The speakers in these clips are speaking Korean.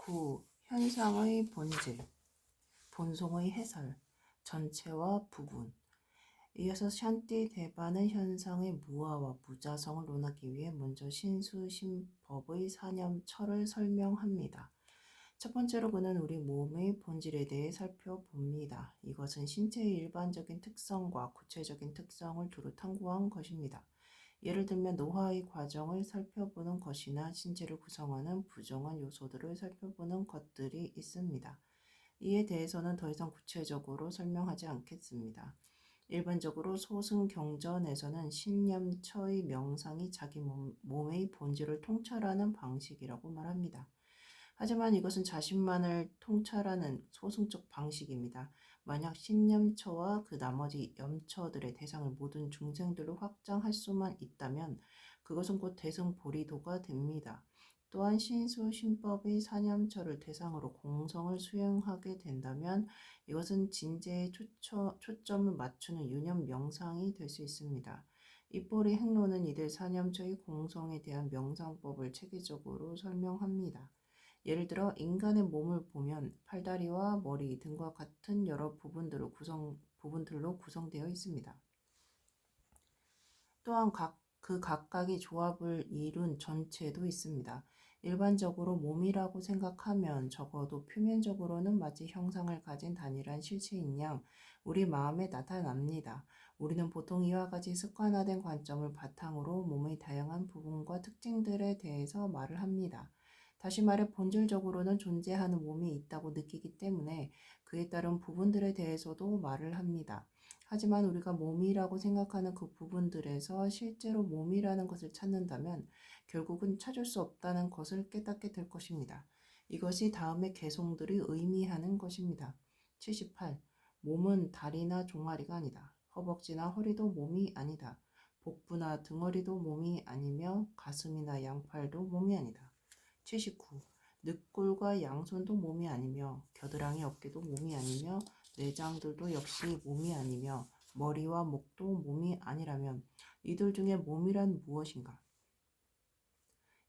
9. 현상의 본질, 본성의 해설, 전체와 부분. 이어서 샨띠데바는 현상의 무아와 무자성을 논하기 위해 먼저 신수신법의 사념처를 설명합니다. 첫 번째로 그는 우리 몸의 본질에 대해 살펴봅니다. 이것은 신체의 일반적인 특성과 구체적인 특성을 두루 탐구한 것입니다. 예를 들면 노화의 과정을 살펴보는 것이나 신체를 구성하는 부정한 요소들을 살펴보는 것들이 있습니다. 이에 대해서는 더 이상 구체적으로 설명하지 않겠습니다. 일반적으로 소승경전에서는 신념처의 명상이 자기 몸의 본질을 통찰하는 방식이라고 말합니다. 하지만 이것은 자신만을 통찰하는 소승적 방식입니다. 만약 신념처와 그 나머지 염처들의 대상을 모든 중생들로 확장할 수만 있다면 그것은 곧 대승보리도가 됩니다. 또한 신수신법의 사념처를 대상으로 공성을 수행하게 된다면 이것은 진재에 초점을 맞추는 유념 명상이 될 수 있습니다. 잇보리 행로는 이들 사념처의 공성에 대한 명상법을 체계적으로 설명합니다. 예를 들어 인간의 몸을 보면 팔다리와 머리 등과 같은 여러 부분들로 구성되어 있습니다. 또한 그 각각이 조합을 이룬 전체도 있습니다. 일반적으로 몸이라고 생각하면 적어도 표면적으로는 마치 형상을 가진 단일한 실체인 양 우리 마음에 나타납니다. 우리는 보통 이와 같이 습관화된 관점을 바탕으로 몸의 다양한 부분과 특징들에 대해서 말을 합니다. 다시 말해 본질적으로는 존재하는 몸이 있다고 느끼기 때문에 그에 따른 부분들에 대해서도 말을 합니다. 하지만 우리가 몸이라고 생각하는 그 부분들에서 실제로 몸이라는 것을 찾는다면 결국은 찾을 수 없다는 것을 깨닫게 될 것입니다. 이것이 다음의 개송들이 의미하는 것입니다. 78. 몸은 다리나 종아리가 아니다. 허벅지나 허리도 몸이 아니다. 복부나 등허리도 몸이 아니며 가슴이나 양팔도 몸이 아니다. 79. 늑골과 양손도 몸이 아니며 겨드랑이 어깨도 몸이 아니며 내장들도 역시 몸이 아니며 머리와 목도 몸이 아니라면 이들 중에 몸이란 무엇인가?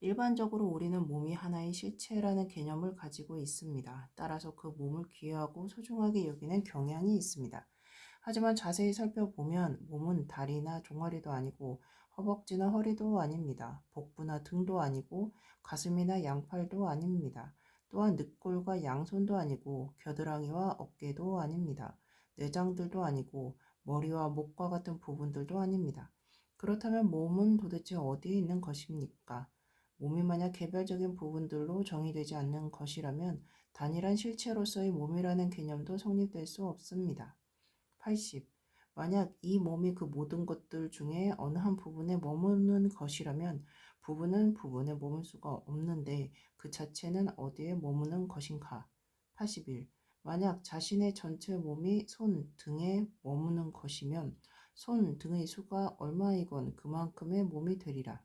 일반적으로 우리는 몸이 하나의 실체라는 개념을 가지고 있습니다. 따라서 그 몸을 귀하고 소중하게 여기는 경향이 있습니다. 하지만 자세히 살펴보면 몸은 다리나 종아리도 아니고 허벅지나 허리도 아닙니다. 복부나 등도 아니고 가슴이나 양팔도 아닙니다. 또한 늑골과 양손도 아니고 겨드랑이와 어깨도 아닙니다. 내장들도 아니고 머리와 목과 같은 부분들도 아닙니다. 그렇다면 몸은 도대체 어디에 있는 것입니까? 몸이 만약 개별적인 부분들로 정의되지 않는 것이라면 단일한 실체로서의 몸이라는 개념도 성립될 수 없습니다. 80. 만약 이 몸이 그 모든 것들 중에 어느 한 부분에 머무는 것이라면 부분은 부분에 머물 수가 없는데 그 자체는 어디에 머무는 것인가? 81. 만약 자신의 전체 몸이 손, 등에 머무는 것이면 손, 등의 수가 얼마이건 그만큼의 몸이 되리라.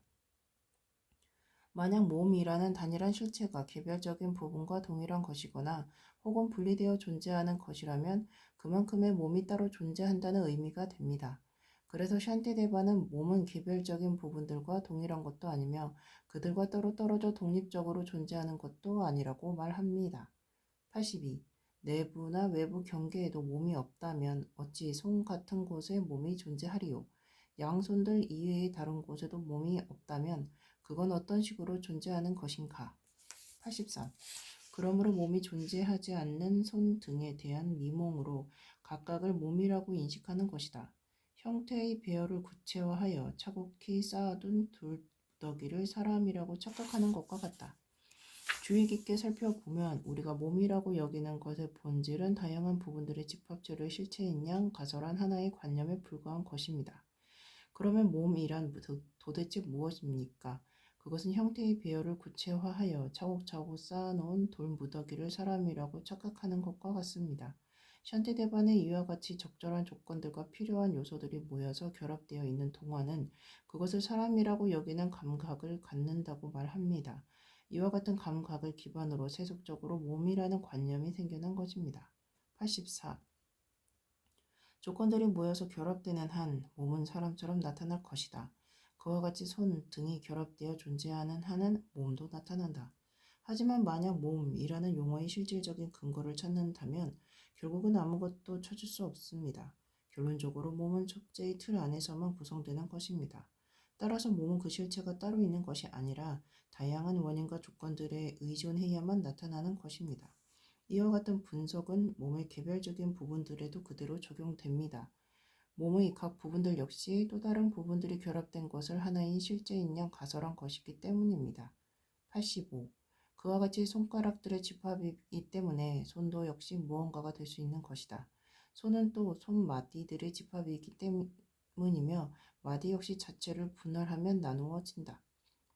만약 몸이라는 단일한 실체가 개별적인 부분과 동일한 것이거나 혹은 분리되어 존재하는 것이라면 그만큼의 몸이 따로 존재한다는 의미가 됩니다. 그래서 샨띠데바는 몸은 개별적인 부분들과 동일한 것도 아니며 그들과 따로 떨어져 독립적으로 존재하는 것도 아니라고 말합니다. 82. 내부나 외부 경계에도 몸이 없다면 어찌 손 같은 곳에 몸이 존재하리요? 양손들 이외의 다른 곳에도 몸이 없다면 그건 어떤 식으로 존재하는 것인가? 83. 그러므로 몸이 존재하지 않는 손 등에 대한 미몽으로 각각을 몸이라고 인식하는 것이다. 형태의 배열을 구체화하여 차곡히 쌓아둔 돌무더기를 사람이라고 착각하는 것과 같다. 주의 깊게 살펴보면 우리가 몸이라고 여기는 것의 본질은 다양한 부분들의 집합체를 실체인 양 가설한 하나의 관념에 불과한 것입니다. 그러면 몸이란 도대체 무엇입니까? 그것은 형태의 배열을 구체화하여 차곡차곡 쌓아놓은 돌무더기를 사람이라고 착각하는 것과 같습니다. 샨띠데바는 이와 같이 적절한 조건들과 필요한 요소들이 모여서 결합되어 있는 동안은 그것을 사람이라고 여기는 감각을 갖는다고 말합니다. 이와 같은 감각을 기반으로 세속적으로 몸이라는 관념이 생겨난 것입니다. 84. 조건들이 모여서 결합되는 한 몸은 사람처럼 나타날 것이다. 그와 같이 손, 등이 결합되어 존재하는 한은 몸도 나타난다. 하지만 만약 몸이라는 용어의 실질적인 근거를 찾는다면 결국은 아무것도 찾을 수 없습니다. 결론적으로 몸은 첫째의 틀 안에서만 구성되는 것입니다. 따라서 몸은 그 실체가 따로 있는 것이 아니라 다양한 원인과 조건들에 의존해야만 나타나는 것입니다. 이와 같은 분석은 몸의 개별적인 부분들에도 그대로 적용됩니다. 몸의 각 부분들 역시 또 다른 부분들이 결합된 것을 하나인 실제인 양 가설한 것이기 때문입니다. 85. 그와 같이 손가락들의 집합이기 때문에 손도 역시 무언가가 될 수 있는 것이다. 손은 또 손마디들의 집합이기 때문이며 마디 역시 자체를 분할하면 나누어진다.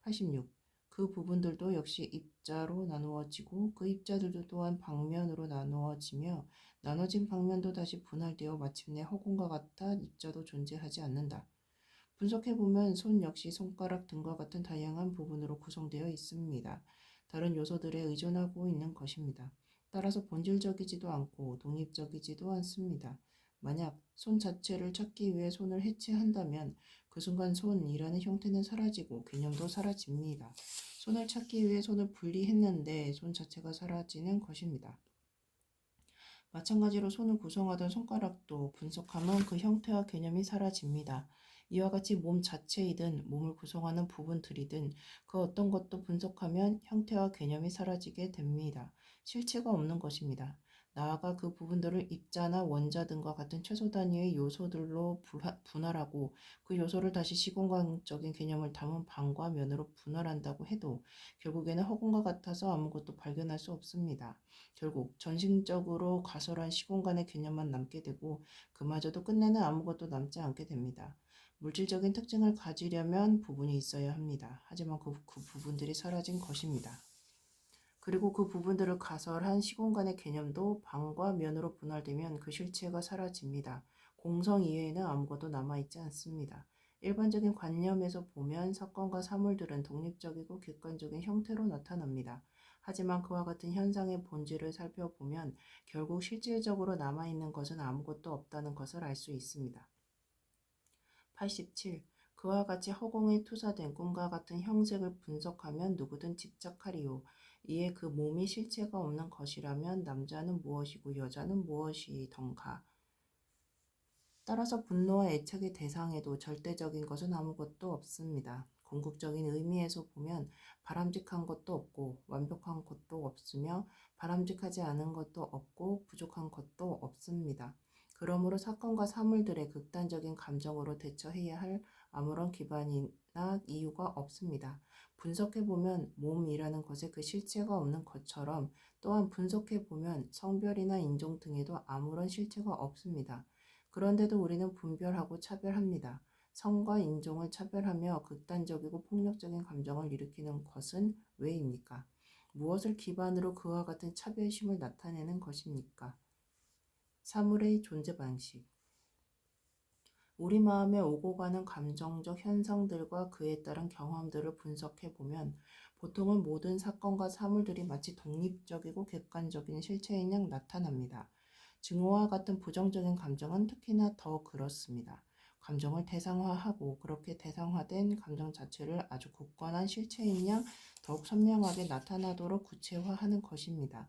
86. 그 부분들도 역시 입자로 나누어지고 그 입자들도 또한 방면으로 나누어지며 나눠진 방면도 다시 분할되어 마침내 허공과 같아 입자도 존재하지 않는다. 분석해보면 손 역시 손가락 등과 같은 다양한 부분으로 구성되어 있습니다. 다른 요소들에 의존하고 있는 것입니다. 따라서 본질적이지도 않고 독립적이지도 않습니다. 만약 손 자체를 찾기 위해 손을 해체한다면 그 순간 손이라는 형태는 사라지고 개념도 사라집니다. 손을 찾기 위해 손을 분리했는데 손 자체가 사라지는 것입니다. 마찬가지로 손을 구성하던 손가락도 분석하면 그 형태와 개념이 사라집니다. 이와 같이 몸 자체이든 몸을 구성하는 부분들이든 그 어떤 것도 분석하면 형태와 개념이 사라지게 됩니다. 실체가 없는 것입니다. 나아가 그 부분들을 입자나 원자 등과 같은 최소 단위의 요소들로 분할하고 그 요소를 다시 시공간적인 개념을 담은 방과 면으로 분할한다고 해도 결국에는 허공과 같아서 아무것도 발견할 수 없습니다. 결국 전신적으로 가설한 시공간의 개념만 남게 되고 그마저도 끝내는 아무것도 남지 않게 됩니다. 물질적인 특징을 가지려면 부분이 있어야 합니다. 하지만 그 부분들이 사라진 것입니다. 그리고 그 부분들을 가설한 시공간의 개념도 방과 면으로 분할되면 그 실체가 사라집니다. 공성 이외에는 아무것도 남아있지 않습니다. 일반적인 관념에서 보면 사건과 사물들은 독립적이고 객관적인 형태로 나타납니다. 하지만 그와 같은 현상의 본질을 살펴보면 결국 실질적으로 남아있는 것은 아무것도 없다는 것을 알 수 있습니다. 87. 그와 같이 허공에 투사된 꿈과 같은 형색을 분석하면 누구든 집착하리요. 이에 그 몸이 실체가 없는 것이라면 남자는 무엇이고 여자는 무엇이던가. 따라서 분노와 애착의 대상에도 절대적인 것은 아무것도 없습니다. 궁극적인 의미에서 보면 바람직한 것도 없고 완벽한 것도 없으며 바람직하지 않은 것도 없고 부족한 것도 없습니다. 그러므로 사건과 사물들의 극단적인 감정으로 대처해야 할 아무런 기반이나 이유가 없습니다. 분석해보면 몸이라는 것에 그 실체가 없는 것처럼 또한 분석해보면 성별이나 인종 등에도 아무런 실체가 없습니다. 그런데도 우리는 분별하고 차별합니다. 성과 인종을 차별하며 극단적이고 폭력적인 감정을 일으키는 것은 왜입니까? 무엇을 기반으로 그와 같은 차별심을 나타내는 것입니까? 사물의 존재 방식. 우리 마음에 오고 가는 감정적 현상들과 그에 따른 경험들을 분석해보면 보통은 모든 사건과 사물들이 마치 독립적이고 객관적인 실체인 양 나타납니다. 증오와 같은 부정적인 감정은 특히나 더 그렇습니다. 감정을 대상화하고 그렇게 대상화된 감정 자체를 아주 굳건한 실체인 양 더욱 선명하게 나타나도록 구체화하는 것입니다.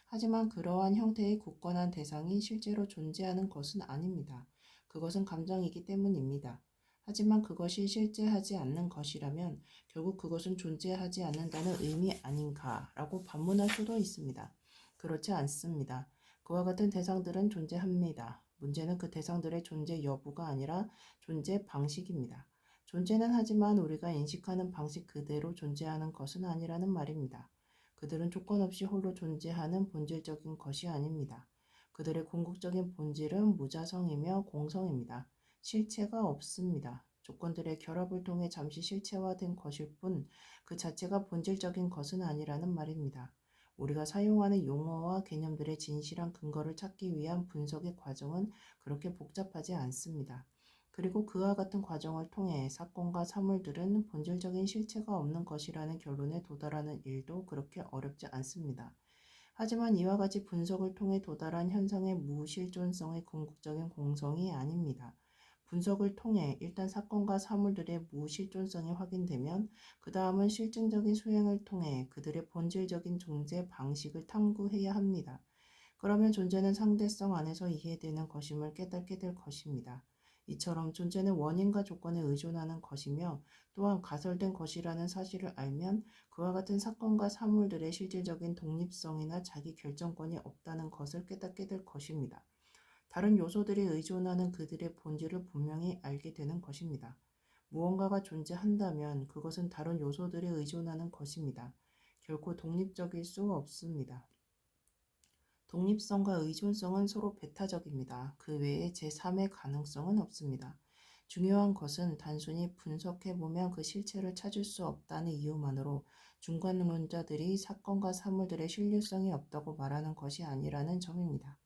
하지만 그러한 형태의 굳건한 대상이 실제로 존재하는 것은 아닙니다. 그것은 감정이기 때문입니다. 하지만 그것이 실제하지 않는 것이라면 결국 그것은 존재하지 않는다는 의미 아닌가라고 반문할 수도 있습니다. 그렇지 않습니다. 그와 같은 대상들은 존재합니다. 문제는 그 대상들의 존재 여부가 아니라 존재 방식입니다. 존재는 하지만 우리가 인식하는 방식 그대로 존재하는 것은 아니라는 말입니다. 그들은 조건 없이 홀로 존재하는 본질적인 것이 아닙니다. 그들의 궁극적인 본질은 무자성이며 공성입니다. 실체가 없습니다. 조건들의 결합을 통해 잠시 실체화된 것일 뿐 그 자체가 본질적인 것은 아니라는 말입니다. 우리가 사용하는 용어와 개념들의 진실한 근거를 찾기 위한 분석의 과정은 그렇게 복잡하지 않습니다. 그리고 그와 같은 과정을 통해 사건과 사물들은 본질적인 실체가 없는 것이라는 결론에 도달하는 일도 그렇게 어렵지 않습니다. 하지만 이와 같이 분석을 통해 도달한 현상의 무실존성의 궁극적인 공성이 아닙니다. 분석을 통해 일단 사건과 사물들의 무실존성이 확인되면 그 다음은 실증적인 수행을 통해 그들의 본질적인 존재 방식을 탐구해야 합니다. 그러면 존재는 상대성 안에서 이해되는 것임을 깨닫게 될 것입니다. 이처럼 존재는 원인과 조건에 의존하는 것이며 또한 가설된 것이라는 사실을 알면 그와 같은 사건과 사물들의 실질적인 독립성이나 자기 결정권이 없다는 것을 깨닫게 될 것입니다. 다른 요소들이 의존하는 그들의 본질을 분명히 알게 되는 것입니다. 무언가가 존재한다면 그것은 다른 요소들이 의존하는 것입니다. 결코 독립적일 수 없습니다. 독립성과 의존성은 서로 배타적입니다. 그 외에 제3의 가능성은 없습니다. 중요한 것은 단순히 분석해보면 그 실체를 찾을 수 없다는 이유만으로 중간론자들이 사건과 사물들의 신뢰성이 없다고 말하는 것이 아니라는 점입니다.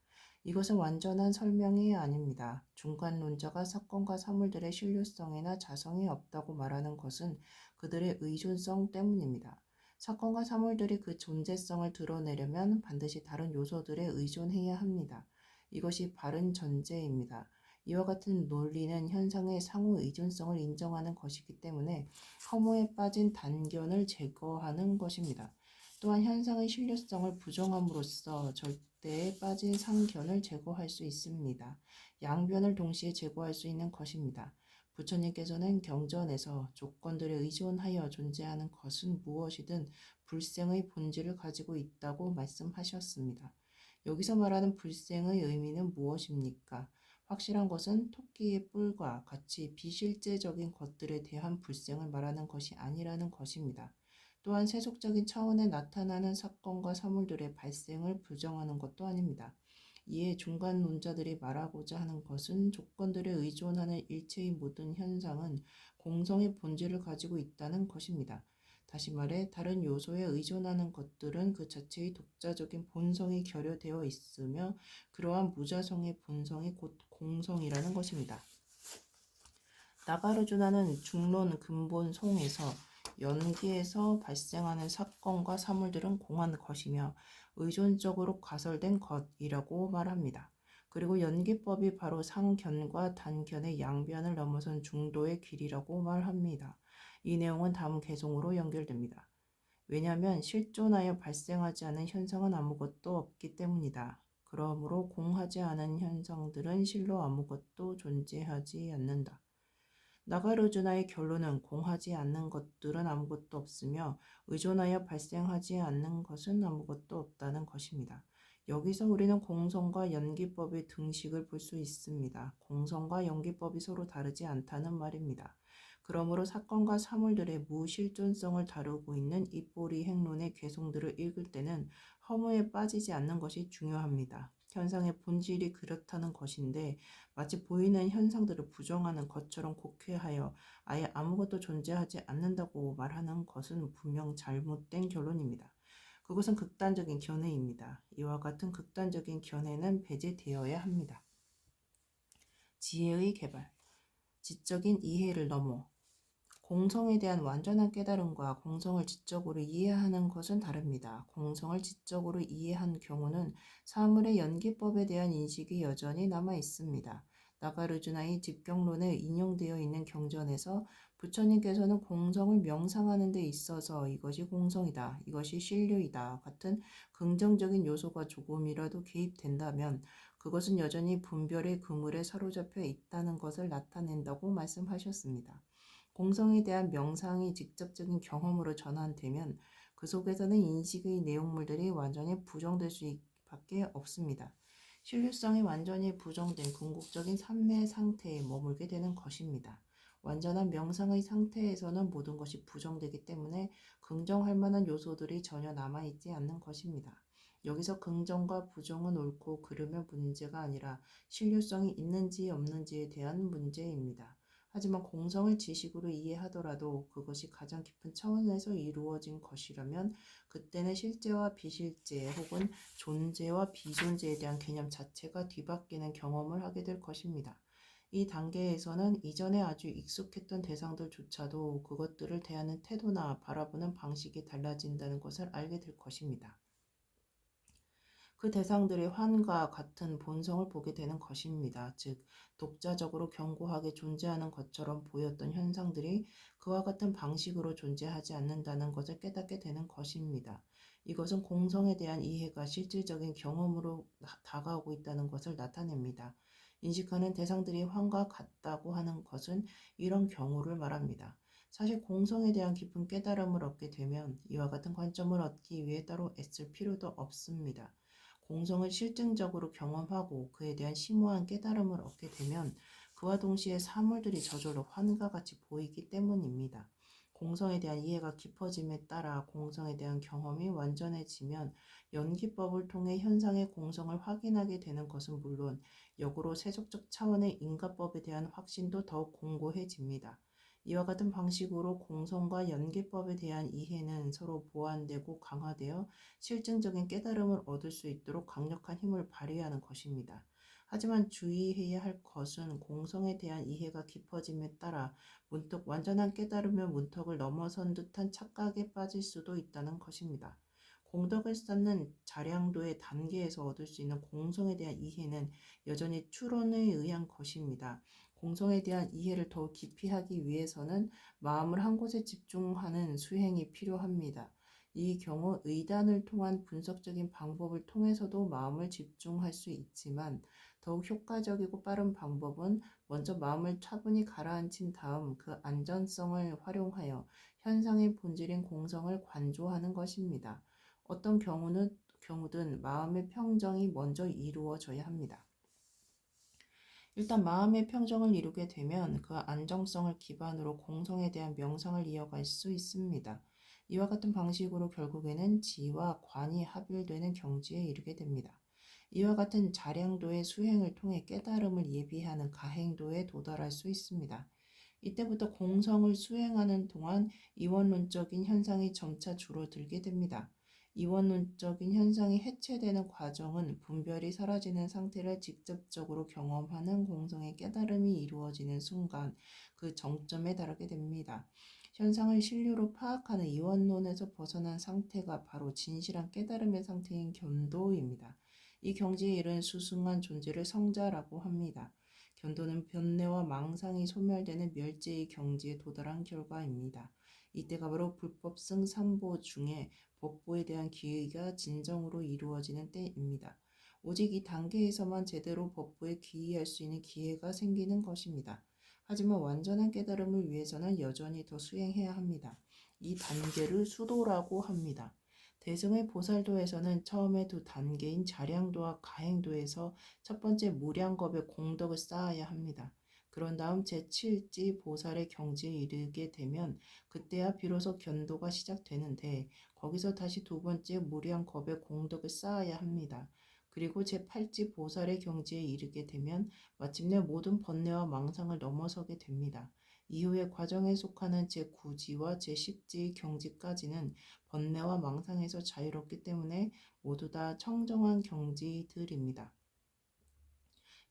이것은 완전한 설명이 아닙니다. 중간론자가 사건과 사물들의 신뢰성이나 자성이 없다고 말하는 것은 그들의 의존성 때문입니다. 사건과 사물들이 그 존재성을 드러내려면 반드시 다른 요소들에 의존해야 합니다. 이것이 바른 전제입니다. 이와 같은 논리는 현상의 상호 의존성을 인정하는 것이기 때문에 허무에 빠진 단견을 제거하는 것입니다. 또한 현상의 신뢰성을 부정함으로써 절대에 빠진 상견을 제거할 수 있습니다. 양변을 동시에 제거할 수 있는 것입니다. 부처님께서는 경전에서 조건들에 의존하여 존재하는 것은 무엇이든 불생의 본질을 가지고 있다고 말씀하셨습니다. 여기서 말하는 불생의 의미는 무엇입니까? 확실한 것은 토끼의 뿔과 같이 비실제적인 것들에 대한 불생을 말하는 것이 아니라는 것입니다. 또한 세속적인 차원에 나타나는 사건과 사물들의 발생을 부정하는 것도 아닙니다. 이에 중간론자들이 말하고자 하는 것은 조건들에 의존하는 일체의 모든 현상은 공성의 본질을 가지고 있다는 것입니다. 다시 말해 다른 요소에 의존하는 것들은 그 자체의 독자적인 본성이 결여되어 있으며 그러한 무자성의 본성이 곧 공성이라는 것입니다. 나가르주나는 중론 근본 송에서 연기에서 발생하는 사건과 사물들은 공한 것이며 의존적으로 가설된 것이라고 말합니다. 그리고 연기법이 바로 상견과 단견의 양변을 넘어선 중도의 길이라고 말합니다. 이 내용은 다음 개송으로 연결됩니다. 왜냐하면 실존하여 발생하지 않은 현상은 아무것도 없기 때문이다. 그러므로 공하지 않은 현상들은 실로 아무것도 존재하지 않는다. 나가르주나의 결론은 공하지 않는 것들은 아무것도 없으며 의존하여 발생하지 않는 것은 아무것도 없다는 것입니다. 여기서 우리는 공성과 연기법의 등식을 볼 수 있습니다. 공성과 연기법이 서로 다르지 않다는 말입니다. 그러므로 사건과 사물들의 무실존성을 다루고 있는 잇보리 행론의 개송들을 읽을 때는 허무에 빠지지 않는 것이 중요합니다. 현상의 본질이 그렇다는 것인데 마치 보이는 현상들을 부정하는 것처럼 곡해하여 아예 아무것도 존재하지 않는다고 말하는 것은 분명 잘못된 결론입니다. 그것은 극단적인 견해입니다. 이와 같은 극단적인 견해는 배제되어야 합니다. 지혜의 개발, 지적인 이해를 넘어 공성에 대한 완전한 깨달음과 공성을 지적으로 이해하는 것은 다릅니다. 공성을 지적으로 이해한 경우는 사물의 연기법에 대한 인식이 여전히 남아 있습니다. 나가르주나의 집경론에 인용되어 있는 경전에서 부처님께서는 공성을 명상하는 데 있어서 이것이 공성이다, 이것이 신료이다 같은 긍정적인 요소가 조금이라도 개입된다면 그것은 여전히 분별의 그물에 사로잡혀 있다는 것을 나타낸다고 말씀하셨습니다. 공성에 대한 명상이 직접적인 경험으로 전환되면 그 속에서는 인식의 내용물들이 완전히 부정될 수밖에 없습니다. 신뢰성이 완전히 부정된 궁극적인 삼매 상태에 머물게 되는 것입니다. 완전한 명상의 상태에서는 모든 것이 부정되기 때문에 긍정할 만한 요소들이 전혀 남아있지 않는 것입니다. 여기서 긍정과 부정은 옳고 그름의 문제가 아니라 신뢰성이 있는지 없는지에 대한 문제입니다. 하지만 공성을 지식으로 이해하더라도 그것이 가장 깊은 차원에서 이루어진 것이라면 그때는 실제와 비실제 혹은 존재와 비존재에 대한 개념 자체가 뒤바뀌는 경험을 하게 될 것입니다. 이 단계에서는 이전에 아주 익숙했던 대상들조차도 그것들을 대하는 태도나 바라보는 방식이 달라진다는 것을 알게 될 것입니다. 그 대상들이 환과 같은 본성을 보게 되는 것입니다. 즉, 독자적으로 견고하게 존재하는 것처럼 보였던 현상들이 그와 같은 방식으로 존재하지 않는다는 것을 깨닫게 되는 것입니다. 이것은 공성에 대한 이해가 실질적인 경험으로 다가오고 있다는 것을 나타냅니다. 인식하는 대상들이 환과 같다고 하는 것은 이런 경우를 말합니다. 사실 공성에 대한 깊은 깨달음을 얻게 되면 이와 같은 관점을 얻기 위해 따로 애쓸 필요도 없습니다. 공성을 실증적으로 경험하고 그에 대한 심오한 깨달음을 얻게 되면 그와 동시에 사물들이 저절로 환과 같이 보이기 때문입니다. 공성에 대한 이해가 깊어짐에 따라 공성에 대한 경험이 완전해지면 연기법을 통해 현상의 공성을 확인하게 되는 것은 물론 역으로 세속적 차원의 인과법에 대한 확신도 더욱 공고해집니다. 이와 같은 방식으로 공성과 연기법에 대한 이해는 서로 보완되고 강화되어 실증적인 깨달음을 얻을 수 있도록 강력한 힘을 발휘하는 것입니다. 하지만 주의해야 할 것은 공성에 대한 이해가 깊어짐에 따라 문득 완전한 깨달음의 문턱을 넘어선 듯한 착각에 빠질 수도 있다는 것입니다. 공덕을 쌓는 자량도의 단계에서 얻을 수 있는 공성에 대한 이해는 여전히 추론에 의한 것입니다. 공성에 대한 이해를 더욱 깊이 하기 위해서는 마음을 한 곳에 집중하는 수행이 필요합니다. 이 경우 의단을 통한 분석적인 방법을 통해서도 마음을 집중할 수 있지만 더욱 효과적이고 빠른 방법은 먼저 마음을 차분히 가라앉힌 다음 그 안전성을 활용하여 현상의 본질인 공성을 관조하는 것입니다. 어떤 경우든 마음의 평정이 먼저 이루어져야 합니다. 일단 마음의 평정을 이루게 되면 그 안정성을 기반으로 공성에 대한 명상을 이어갈 수 있습니다. 이와 같은 방식으로 결국에는 지와 관이 합일되는 경지에 이르게 됩니다. 이와 같은 자량도의 수행을 통해 깨달음을 예비하는 가행도에 도달할 수 있습니다. 이때부터 공성을 수행하는 동안 이원론적인 현상이 점차 줄어들게 됩니다. 이원론적인 현상이 해체되는 과정은 분별이 사라지는 상태를 직접적으로 경험하는 공성의 깨달음이 이루어지는 순간 그 정점에 달하게 됩니다. 현상을 실류로 파악하는 이원론에서 벗어난 상태가 바로 진실한 깨달음의 상태인 견도입니다. 이 경지에 이른 수승한 존재를 성자라고 합니다. 견도는 변내와 망상이 소멸되는 멸제의 경지에 도달한 결과입니다. 이때가 바로 불법승 삼보 중에 법보에 대한 기의가 진정으로 이루어지는 때입니다. 오직 이 단계에서만 제대로 법보에 기의할 수 있는 기회가 생기는 것입니다. 하지만 완전한 깨달음을 위해서는 여전히 더 수행해야 합니다. 이 단계를 수도라고 합니다. 대승의 보살도에서는 처음에 두 단계인 자량도와 가행도에서 첫 번째 무량겁의 공덕을 쌓아야 합니다. 그런 다음 제7지 보살의 경지에 이르게 되면 그때야 비로소 견도가 시작되는데 거기서 다시 두 번째 무량겁의 공덕을 쌓아야 합니다. 그리고 제8지 보살의 경지에 이르게 되면 마침내 모든 번뇌와 망상을 넘어서게 됩니다. 이후의 과정에 속하는 제9지와 제10지의 경지까지는 번뇌와 망상에서 자유롭기 때문에 모두 다 청정한 경지들입니다.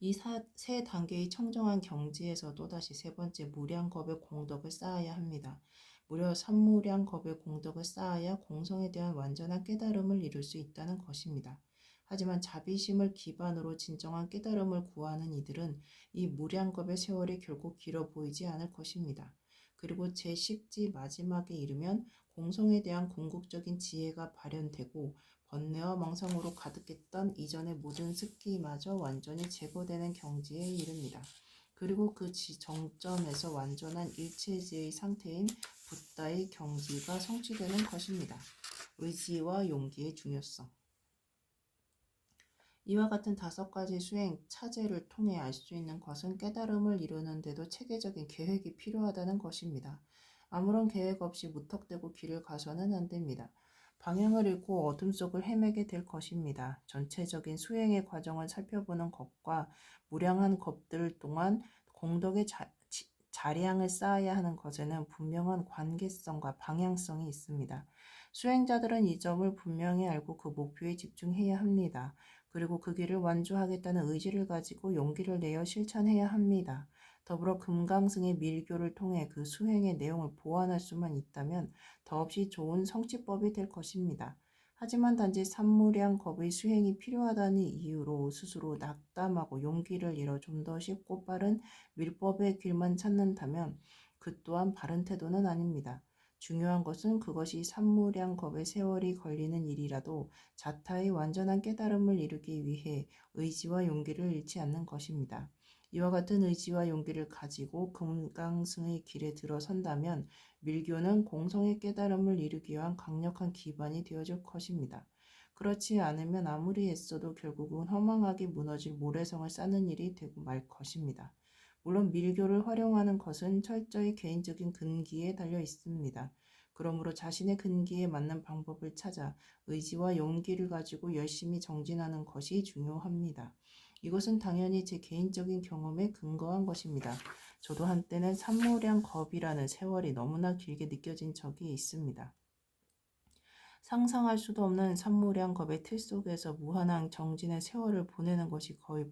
이 세 단계의 청정한 경지에서도 다시 세 번째 무량겁의 공덕을 쌓아야 합니다. 무려 3무량겁의 공덕을 쌓아야 공성에 대한 완전한 깨달음을 이룰 수 있다는 것입니다. 하지만 자비심을 기반으로 진정한 깨달음을 구하는 이들은 이 무량겁의 세월이 결코 길어 보이지 않을 것입니다. 그리고 제10지 마지막에 이르면 공성에 대한 궁극적인 지혜가 발현되고 번뇌와 망상으로 가득했던 이전의 모든 습기마저 완전히 제거되는 경지에 이릅니다. 그리고 그 정점에서 완전한 일체지의 상태인 붓다의 경지가 성취되는 것입니다. 의지와 용기의 중요성. 이와 같은 5가지 수행 차제를 통해 알 수 있는 것은 깨달음을 이루는 데도 체계적인 계획이 필요하다는 것입니다. 아무런 계획 없이 무턱대고 길을 가서는 안 됩니다. 방향을 잃고 어둠 속을 헤매게 될 것입니다. 전체적인 수행의 과정을 살펴보는 것과 무량한 것들 동안 공덕의 자량을 쌓아야 하는 것에는 분명한 관계성과 방향성이 있습니다. 수행자들은 이 점을 분명히 알고 그 목표에 집중해야 합니다. 그리고 그 길을 완주하겠다는 의지를 가지고 용기를 내어 실천해야 합니다. 더불어 금강승의 밀교를 통해 그 수행의 내용을 보완할 수만 있다면 더없이 좋은 성취법이 될 것입니다. 하지만 단지 산무량겁의 수행이 필요하다는 이유로 스스로 낙담하고 용기를 잃어 좀 더 쉽고 빠른 밀법의 길만 찾는다면 그 또한 바른 태도는 아닙니다. 중요한 것은 그것이 산무량겁의 세월이 걸리는 일이라도 자타의 완전한 깨달음을 이루기 위해 의지와 용기를 잃지 않는 것입니다. 이와 같은 의지와 용기를 가지고 금강승의 길에 들어선다면 밀교는 공성의 깨달음을 이루기 위한 강력한 기반이 되어줄 것입니다. 그렇지 않으면 아무리 애써도 결국은 허망하게 무너질 모래성을 쌓는 일이 되고 말 것입니다. 물론 밀교를 활용하는 것은 철저히 개인적인 근기에 달려 있습니다. 그러므로 자신의 근기에 맞는 방법을 찾아 의지와 용기를 가지고 열심히 정진하는 것이 중요합니다. 이것은 당연히 제 개인적인 경험에 근거한 것입니다. 저도 한때는 산모량겁이라는 세월이 너무나 길게 느껴진 적이 있습니다. 상상할 수도 없는 산모량겁의 틀 속에서 무한한 정진의 세월을 보내는 것이 거의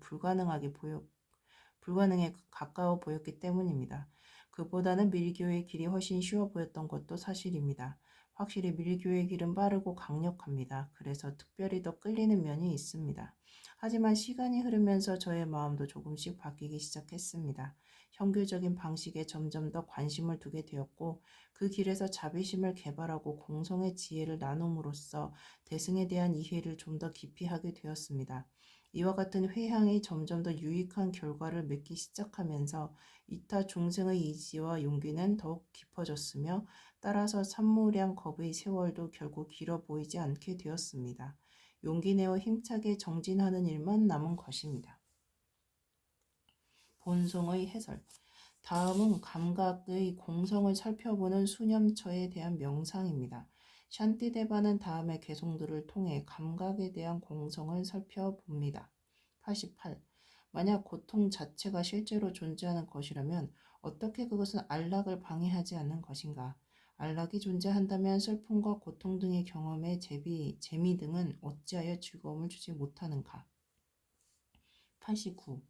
불가능에 가까워 보였기 때문입니다. 그보다는 밀교의 길이 훨씬 쉬워 보였던 것도 사실입니다. 확실히 밀교의 길은 빠르고 강력합니다. 그래서 특별히 더 끌리는 면이 있습니다. 하지만 시간이 흐르면서 저의 마음도 조금씩 바뀌기 시작했습니다. 형교적인 방식에 점점 더 관심을 두게 되었고 그 길에서 자비심을 개발하고 공성의 지혜를 나눔으로써 대승에 대한 이해를 좀 더 깊이 하게 되었습니다. 이와 같은 회향이 점점 더 유익한 결과를 맺기 시작하면서 이타 중생의 의지와 용기는 더욱 깊어졌으며 따라서 산무량겁의 세월도 결국 길어 보이지 않게 되었습니다. 용기 내어 힘차게 정진하는 일만 남은 것입니다. 본송의 해설. 다음은 감각의 공성을 살펴보는 수념처에 대한 명상입니다. 샨티데바는 다음의 개송들을 통해 감각에 대한 공성을 살펴봅니다. 88. 만약 고통 자체가 실제로 존재하는 것이라면 어떻게 그것은 안락을 방해하지 않는 것인가? 안락이 존재한다면 슬픔과 고통 등의 경험에 재미 등은 어찌하여 즐거움을 주지 못하는가? 89.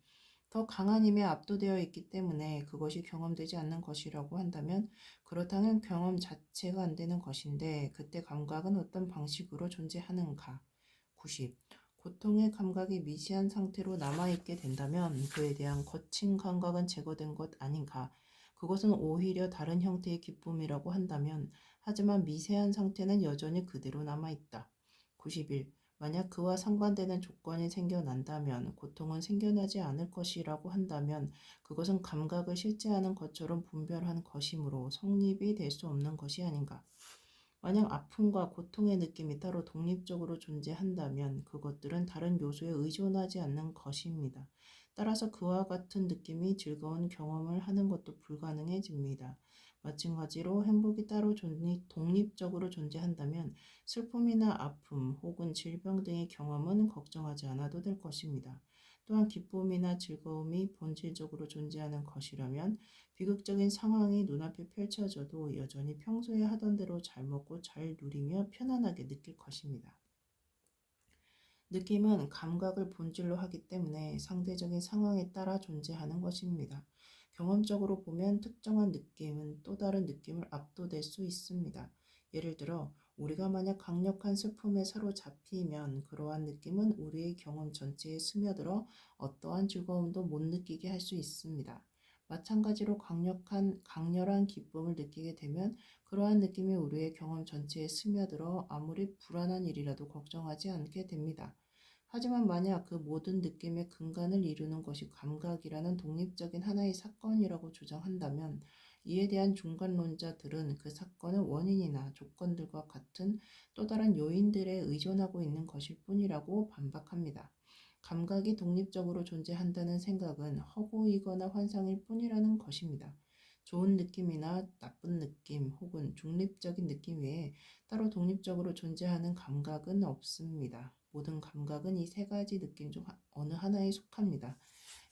더 강한 힘에 압도되어 있기 때문에 그것이 경험되지 않는 것이라고 한다면 그렇다면 경험 자체가 안 되는 것인데 그때 감각은 어떤 방식으로 존재하는가? 90. 고통의 감각이 미시한 상태로 남아있게 된다면 그에 대한 거친 감각은 제거된 것 아닌가? 그것은 오히려 다른 형태의 기쁨이라고 한다면 하지만 미세한 상태는 여전히 그대로 남아있다. 91. 만약 그와 상관되는 조건이 생겨난다면 고통은 생겨나지 않을 것이라고 한다면 그것은 감각을 실제하는 것처럼 분별한 것이므로 성립이 될 수 없는 것이 아닌가. 만약 아픔과 고통의 느낌이 따로 독립적으로 존재한다면 그것들은 다른 요소에 의존하지 않는 것입니다. 따라서 그와 같은 느낌이 즐거운 경험을 하는 것도 불가능해집니다. 마찬가지로 행복이 따로 독립적으로 존재한다면 슬픔이나 아픔 혹은 질병 등의 경험은 걱정하지 않아도 될 것입니다. 또한 기쁨이나 즐거움이 본질적으로 존재하는 것이라면 비극적인 상황이 눈앞에 펼쳐져도 여전히 평소에 하던 대로 잘 먹고 잘 누리며 편안하게 느낄 것입니다. 느낌은 감각을 본질로 하기 때문에 상대적인 상황에 따라 존재하는 것입니다. 경험적으로 보면 특정한 느낌은 또 다른 느낌을 압도될 수 있습니다. 예를 들어 우리가 만약 강력한 슬픔에 사로잡히면 그러한 느낌은 우리의 경험 전체에 스며들어 어떠한 즐거움도 못 느끼게 할 수 있습니다. 마찬가지로 강렬한 기쁨을 느끼게 되면 그러한 느낌이 우리의 경험 전체에 스며들어 아무리 불안한 일이라도 걱정하지 않게 됩니다. 하지만 만약 그 모든 느낌의 근간을 이루는 것이 감각이라는 독립적인 하나의 사건이라고 주장한다면 이에 대한 중간론자들은 그 사건은 원인이나 조건들과 같은 또 다른 요인들에 의존하고 있는 것일 뿐이라고 반박합니다. 감각이 독립적으로 존재한다는 생각은 허구이거나 환상일 뿐이라는 것입니다. 좋은 느낌이나 나쁜 느낌 혹은 중립적인 느낌 외에 따로 독립적으로 존재하는 감각은 없습니다. 모든 감각은 이 세 가지 느낌 중 어느 하나에 속합니다.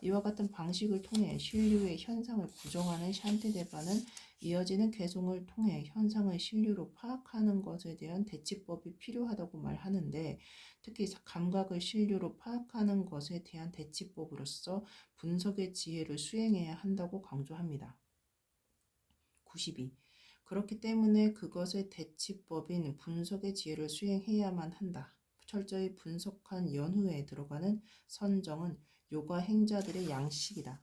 이와 같은 방식을 통해 신류의 현상을 부정하는 샨티데바는 이어지는 개송을 통해 현상을 신류로 파악하는 것에 대한 대치법이 필요하다고 말하는데 특히 감각을 신류로 파악하는 것에 대한 대치법으로서 분석의 지혜를 수행해야 한다고 강조합니다. 92. 그렇기 때문에 그것의 대치법인 분석의 지혜를 수행해야만 한다. 철저히 분석한 연후에 들어가는 선정은 요가 행자들의 양식이다.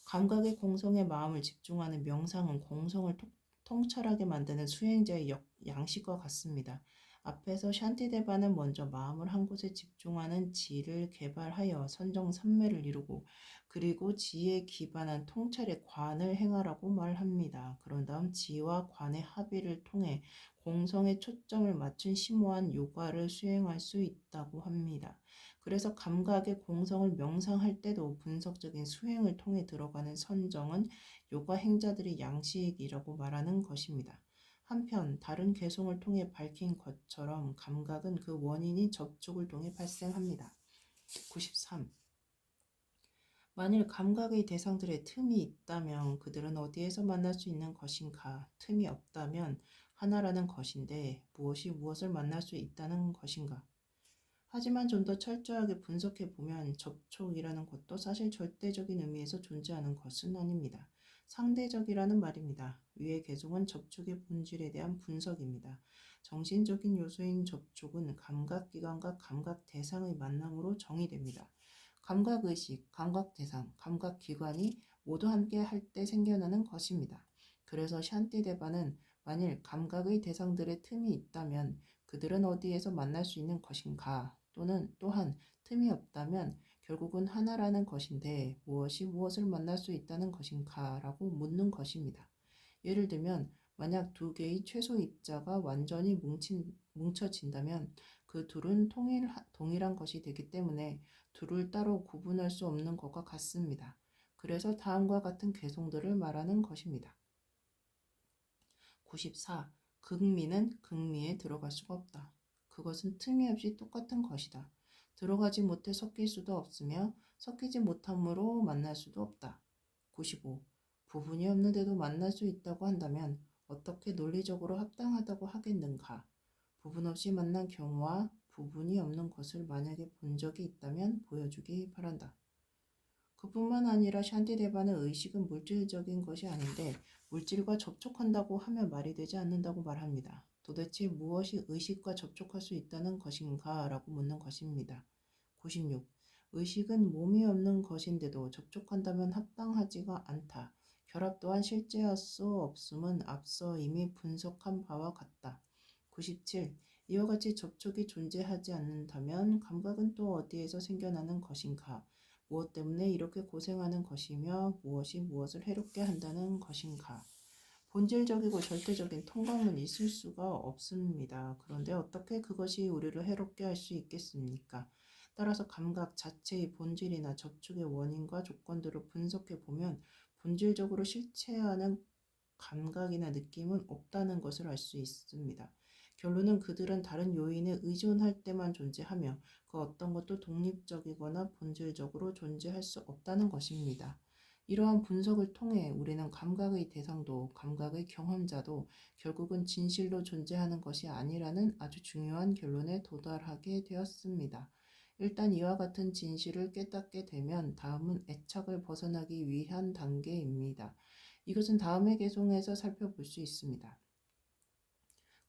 감각의 공성에 마음을 집중하는 명상은 공성을 통찰하게 만드는 수행자의 양식과 같습니다. 앞에서 샨티데바는 먼저 마음을 한 곳에 집중하는 지를 개발하여 선정삼매를 이루고 그리고 지에 기반한 통찰의 관을 행하라고 말합니다. 그런 다음 지와 관의 합의를 통해 공성에 초점을 맞춘 심오한 요가를 수행할 수 있다고 합니다. 그래서 감각의 공성을 명상할 때도 분석적인 수행을 통해 들어가는 선정은 요가 행자들의 양식이라고 말하는 것입니다. 한편 다른 개송을 통해 밝힌 것처럼 감각은 그 원인인 접촉을 통해 발생합니다. 93. 만일 감각의 대상들의 틈이 있다면 그들은 어디에서 만날 수 있는 것인가? 틈이 없다면 하나라는 것인데 무엇이 무엇을 만날 수 있다는 것인가? 하지만 좀 더 철저하게 분석해 보면 접촉이라는 것도 사실 절대적인 의미에서 존재하는 것은 아닙니다. 상대적이라는 말입니다. 위의 개송은 접촉의 본질에 대한 분석입니다. 정신적인 요소인 접촉은 감각기관과 감각 대상의 만남으로 정의됩니다. 감각의식, 감각대상, 감각기관이 모두 함께 할 때 생겨나는 것입니다. 그래서 샨티데바는 만일 감각의 대상들의 틈이 있다면 그들은 어디에서 만날 수 있는 것인가? 또한 틈이 없다면 결국은 하나라는 것인데 무엇이 무엇을 만날 수 있다는 것인가? 라고 묻는 것입니다. 예를 들면 만약 두 개의 최소 입자가 완전히 뭉쳐진다면 그 둘은 동일한 것이 되기 때문에 둘을 따로 구분할 수 없는 것과 같습니다. 그래서 다음과 같은 개송들을 말하는 것입니다. 94. 극미는 극미에 들어갈 수가 없다. 그것은 틈이 없이 똑같은 것이다. 들어가지 못해 섞일 수도 없으며 섞이지 못함으로 만날 수도 없다. 95. 부분이 없는데도 만날 수 있다고 한다면 어떻게 논리적으로 합당하다고 하겠는가? 부분 없이 만난 경우와 부분이 없는 것을 만약에 본 적이 있다면 보여주기 바란다. 그뿐만 아니라 샨티데바는 의식은 물질적인 것이 아닌데 물질과 접촉한다고 하면 말이 되지 않는다고 말합니다. 도대체 무엇이 의식과 접촉할 수 있다는 것인가? 라고 묻는 것입니다. 96. 의식은 몸이 없는 것인데도 접촉한다면 합당하지가 않다. 결합 또한 실제할 수 없음은 앞서 이미 분석한 바와 같다. 97. 이와 같이 접촉이 존재하지 않는다면 감각은 또 어디에서 생겨나는 것인가? 무엇 때문에 이렇게 고생하는 것이며 무엇이 무엇을 해롭게 한다는 것인가? 본질적이고 절대적인 통감은 있을 수가 없습니다. 그런데 어떻게 그것이 우리를 해롭게 할 수 있겠습니까? 따라서 감각 자체의 본질이나 접촉의 원인과 조건들을 분석해 보면 본질적으로 실체하는 감각이나 느낌은 없다는 것을 알 수 있습니다. 결론은 그들은 다른 요인에 의존할 때만 존재하며 그 어떤 것도 독립적이거나 본질적으로 존재할 수 없다는 것입니다. 이러한 분석을 통해 우리는 감각의 대상도 감각의 경험자도 결국은 진실로 존재하는 것이 아니라는 아주 중요한 결론에 도달하게 되었습니다. 일단 이와 같은 진실을 깨닫게 되면 다음은 애착을 벗어나기 위한 단계입니다. 이것은 다음의 개송에서 살펴볼 수 있습니다.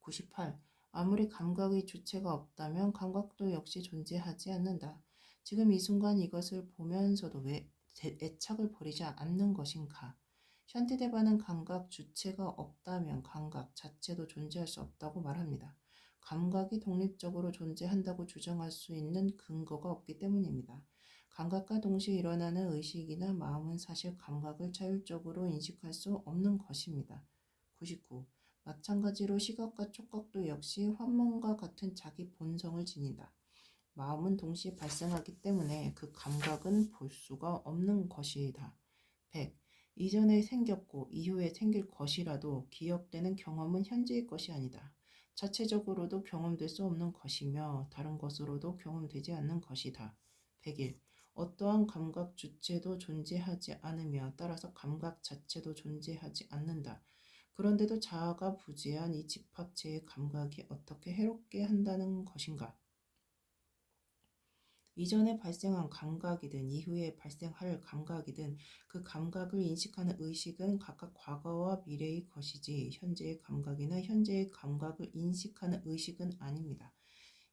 98. 아무리 감각의 주체가 없다면 감각도 역시 존재하지 않는다. 지금 이 순간 이것을 보면서도 왜 애착을 버리지 않는 것인가? 샨티데바는 감각 주체가 없다면 감각 자체도 존재할 수 없다고 말합니다. 감각이 독립적으로 존재한다고 주장할 수 있는 근거가 없기 때문입니다. 감각과 동시에 일어나는 의식이나 마음은 사실 감각을 자율적으로 인식할 수 없는 것입니다. 99. 마찬가지로 시각과 촉각도 역시 환문과 같은 자기 본성을 지닌다. 마음은 동시에 발생하기 때문에 그 감각은 볼 수가 없는 것이다. 100. 이전에 생겼고 이후에 생길 것이라도 기억되는 경험은 현재의 것이 아니다. 자체적으로도 경험될 수 없는 것이며 다른 것으로도 경험되지 않는 것이다. 101. 어떠한 감각 주체도 존재하지 않으며 따라서 감각 자체도 존재하지 않는다. 그런데도 자아가 부재한 이 집합체의 감각이 어떻게 해롭게 한다는 것인가? 이전에 발생한 감각이든 이후에 발생할 감각이든 그 감각을 인식하는 의식은 각각 과거와 미래의 것이지 현재의 감각이나 현재의 감각을 인식하는 의식은 아닙니다.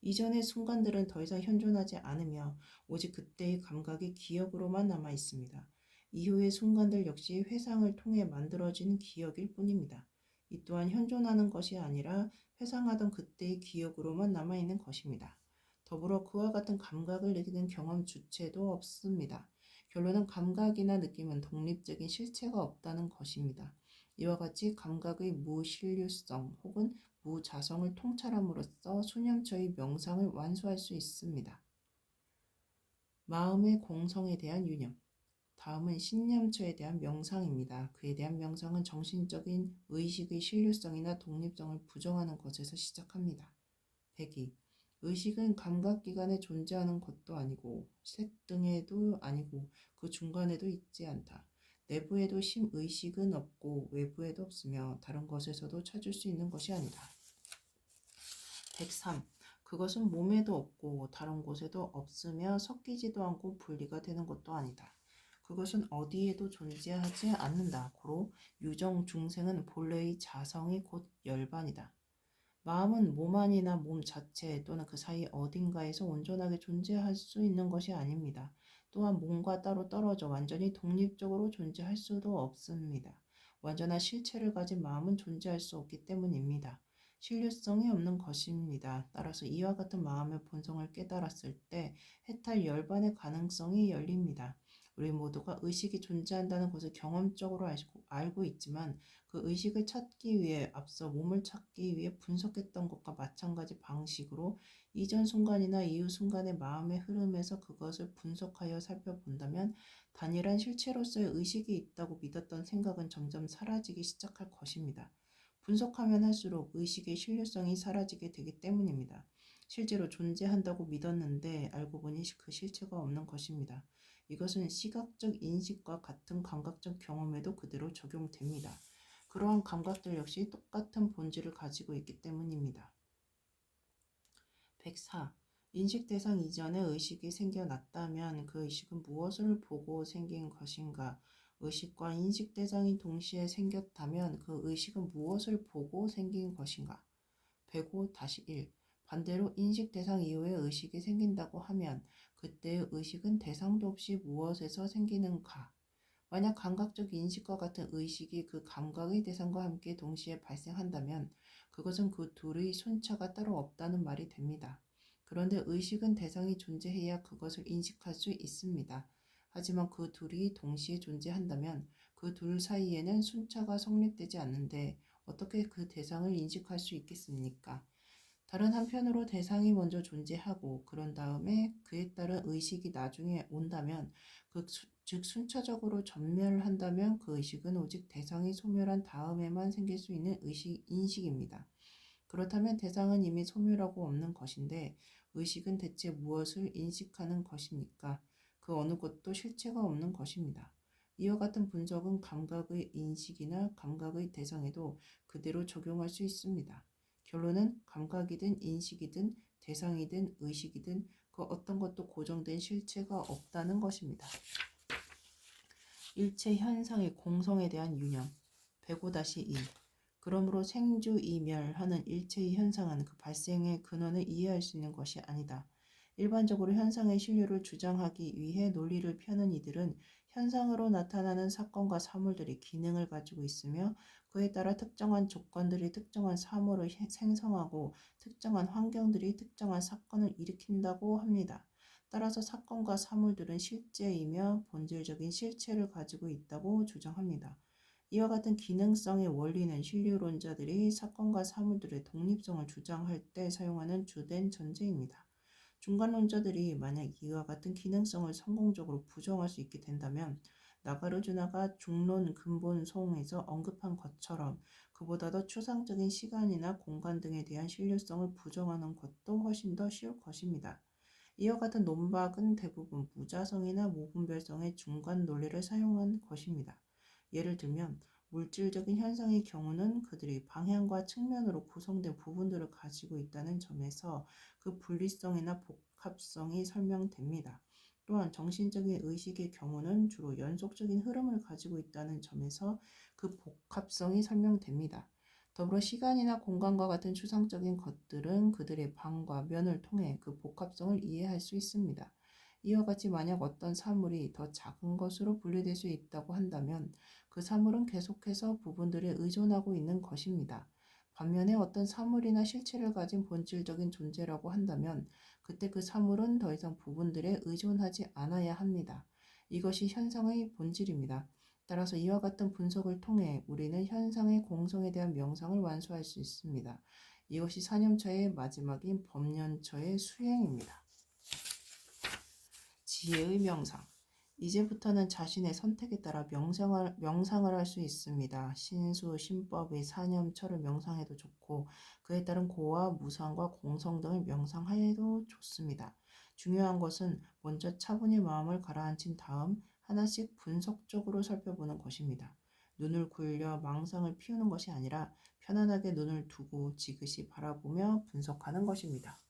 이전의 순간들은 더 이상 현존하지 않으며 오직 그때의 감각이 기억으로만 남아 있습니다. 이후의 순간들 역시 회상을 통해 만들어진 기억일 뿐입니다. 이 또한 현존하는 것이 아니라 회상하던 그때의 기억으로만 남아있는 것입니다. 더불어 그와 같은 감각을 느끼는 경험 주체도 없습니다. 결론은 감각이나 느낌은 독립적인 실체가 없다는 것입니다. 이와 같이 감각의 무신류성 혹은 무자성을 통찰함으로써 수념처의 명상을 완수할 수 있습니다. 마음의 공성에 대한 유념. 다음은 신념처에 대한 명상입니다. 그에 대한 명상은 정신적인 의식의 신류성이나 독립성을 부정하는 것에서 시작합니다. 102. 의식은 감각기관에 존재하는 것도 아니고 색등에도 아니고 그 중간에도 있지 않다. 내부에도 심의식은 없고 외부에도 없으며 다른 것에서도 찾을 수 있는 것이 아니다. 103. 그것은 몸에도 없고 다른 곳에도 없으며 섞이지도 않고 분리가 되는 것도 아니다. 그것은 어디에도 존재하지 않는다. 고로 유정 중생은 본래의 자성이 곧 열반이다. 마음은 몸 안이나 몸 자체 또는 그 사이 어딘가에서 온전하게 존재할 수 있는 것이 아닙니다. 또한 몸과 따로 떨어져 완전히 독립적으로 존재할 수도 없습니다. 완전한 실체를 가진 마음은 존재할 수 없기 때문입니다. 신류성이 없는 것입니다. 따라서 이와 같은 마음의 본성을 깨달았을 때 해탈 열반의 가능성이 열립니다. 우리 모두가 의식이 존재한다는 것을 경험적으로 알고 있지만 그 의식을 찾기 위해 앞서 몸을 찾기 위해 분석했던 것과 마찬가지 방식으로 이전 순간이나 이후 순간의 마음의 흐름에서 그것을 분석하여 살펴본다면 단일한 실체로서의 의식이 있다고 믿었던 생각은 점점 사라지기 시작할 것입니다. 분석하면 할수록 의식의 신뢰성이 사라지게 되기 때문입니다. 실제로 존재한다고 믿었는데 알고 보니 그 실체가 없는 것입니다. 이것은 시각적 인식과 같은 감각적 경험에도 그대로 적용됩니다. 그러한 감각들 역시 똑같은 본질을 가지고 있기 때문입니다. 104. 인식 대상 이전에 의식이 생겨났다면 그 의식은 무엇을 보고 생긴 것인가? 의식과 인식 대상이 동시에 생겼다면 그 의식은 무엇을 보고 생긴 것인가? 105-1. 반대로 인식 대상 이후에 의식이 생긴다고 하면 그때의 의식은 대상도 없이 무엇에서 생기는가? 만약 감각적 인식과 같은 의식이 그 감각의 대상과 함께 동시에 발생한다면 그것은 그 둘의 순차가 따로 없다는 말이 됩니다. 그런데 의식은 대상이 존재해야 그것을 인식할 수 있습니다. 하지만 그 둘이 동시에 존재한다면 그 둘 사이에는 순차가 성립되지 않는데 어떻게 그 대상을 인식할 수 있겠습니까? 다른 한편으로 대상이 먼저 존재하고 그런 다음에 그에 따른 의식이 나중에 온다면 즉 순차적으로 전멸한다면 그 의식은 오직 대상이 소멸한 다음에만 생길 수 있는 인식입니다. 그렇다면 대상은 이미 소멸하고 없는 것인데 의식은 대체 무엇을 인식하는 것입니까? 그 어느 것도 실체가 없는 것입니다. 이와 같은 분석은 감각의 인식이나 감각의 대상에도 그대로 적용할 수 있습니다. 결론은 감각이든 인식이든 대상이든 의식이든 그 어떤 것도 고정된 실체가 없다는 것입니다. 일체 현상의 공성에 대한 유념 105-2. 그러므로 생주이멸하는 일체의 현상은 그 발생의 근원을 이해할 수 있는 것이 아니다. 일반적으로 현상의 신류를 주장하기 위해 논리를 펴는 이들은 현상으로 나타나는 사건과 사물들이 기능을 가지고 있으며 그에 따라 특정한 조건들이 특정한 사물을 생성하고 특정한 환경들이 특정한 사건을 일으킨다고 합니다. 따라서 사건과 사물들은 실제이며 본질적인 실체를 가지고 있다고 주장합니다. 이와 같은 기능성의 원리는 신류론자들이 사건과 사물들의 독립성을 주장할 때 사용하는 주된 전제입니다. 중간론자들이 만약 이와 같은 기능성을 성공적으로 부정할 수 있게 된다면 나가르주나가 중론 근본송에서 언급한 것처럼 그보다 더 추상적인 시간이나 공간 등에 대한 신류성을 부정하는 것도 훨씬 더 쉬울 것입니다. 이와 같은 논박은 대부분 무자성이나 무분별성의 중간 논리를 사용한 것입니다. 예를 들면 물질적인 현상의 경우는 그들이 방향과 측면으로 구성된 부분들을 가지고 있다는 점에서 그 분리성이나 복합성이 설명됩니다. 또한 정신적인 의식의 경우는 주로 연속적인 흐름을 가지고 있다는 점에서 그 복합성이 설명됩니다. 더불어 시간이나 공간과 같은 추상적인 것들은 그들의 방과 면을 통해 그 복합성을 이해할 수 있습니다. 이와 같이 만약 어떤 사물이 더 작은 것으로 분리될 수 있다고 한다면 그 사물은 계속해서 부분들에 의존하고 있는 것입니다. 반면에 어떤 사물이나 실체를 가진 본질적인 존재라고 한다면 그때 그 사물은 더 이상 부분들에 의존하지 않아야 합니다. 이것이 현상의 본질입니다. 따라서 이와 같은 분석을 통해 우리는 현상의 공성에 대한 명상을 완수할 수 있습니다. 이것이 사념처의 마지막인 법년처의 수행입니다. 지혜의 명상. 이제부터는 자신의 선택에 따라 명상을 할 수 있습니다. 신수, 신법의 사념처를 명상해도 좋고 그에 따른 고와 무상과 공성 등을 명상해도 좋습니다. 중요한 것은 먼저 차분히 마음을 가라앉힌 다음 하나씩 분석적으로 살펴보는 것입니다. 눈을 굴려 망상을 피우는 것이 아니라 편안하게 눈을 두고 지그시 바라보며 분석하는 것입니다.